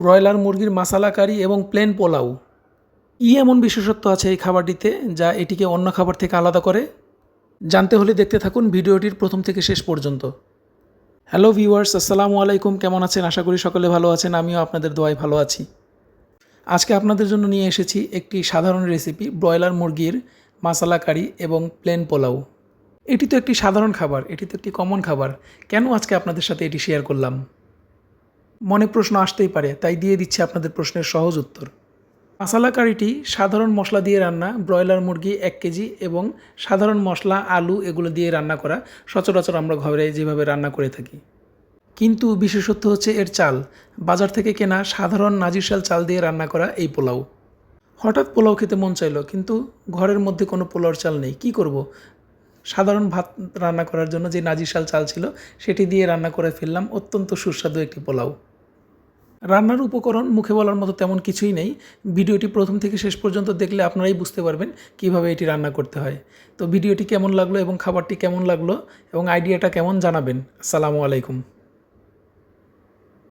Broiler মুরগির মাসালা কারি এবং প্লেন পোলাও। কী এমন বিশেষত্ব আছে এই খাবারটিতে যা এটিকে অন্য খাবার থেকে আলাদা করে? জানতে হলে দেখতে থাকুন ভিডিওটির প্রথম থেকে শেষ পর্যন্ত। হ্যালো ভিউয়ার্স, আসসালামু আলাইকুম। কেমন আছেন? আশা করি সকলে ভালো আছেন। আমিও আপনাদের দোয়ায় ভালো আছি। আজকে আপনাদের জন্য নিয়ে এসেছি একটি সাধারণ রেসিপি, ব্রয়লার মুরগির মাসালা কারি এবং প্লেন পোলাও। এটি তো একটি সাধারণ খাবার, এটি তো একটি কমন খাবার। কেন আজকে আপনাদের সাথে এটি শেয়ার করলাম? মনে প্রশ্ন আসতেই পারে, তাই দিয়ে দিচ্ছি আপনাদের প্রশ্নের সহজ উত্তর। মাসালা কারিটি সাধারণ মশলা দিয়ে রান্না, ব্রয়লার মুরগি 1 কেজি এবং সাধারণ মশলা, আলু এগুলো দিয়ে রান্না করা সচরাচর আমরা ঘরে যেভাবে রান্না করে থাকি। কিন্তু বিশেষত্ব হচ্ছে এর চাল। বাজার থেকে কেনা সাধারণ নাজিরশাল চাল দিয়ে রান্না করা এই পোলাও। হঠাৎ পোলাও খেতে মন চাইলো, কিন্তু ঘরের মধ্যে কোনো পোলাওর চাল নেই। কি করব? সাধারণ ভাত রান্না করার জন্য যে নাজিরশাল চাল ছিল সেটি দিয়ে রান্না করে ফেললাম অত্যন্ত সুস্বাদু একটি পোলাও। রান্নার উপকরণ মুখে বলার মতো তেমন কিছুই নেই। ভিডিওটি প্রথম থেকে শেষ পর্যন্ত দেখলে আপনারাই বুঝতে পারবেন কিভাবে এটি রান্না করতে হয়। তো ভিডিওটি কেমন লাগলো এবং খাবারটি কেমন লাগলো এবং আইডিয়াটা কেমন জানাবেন। আসসালামু আলাইকুম।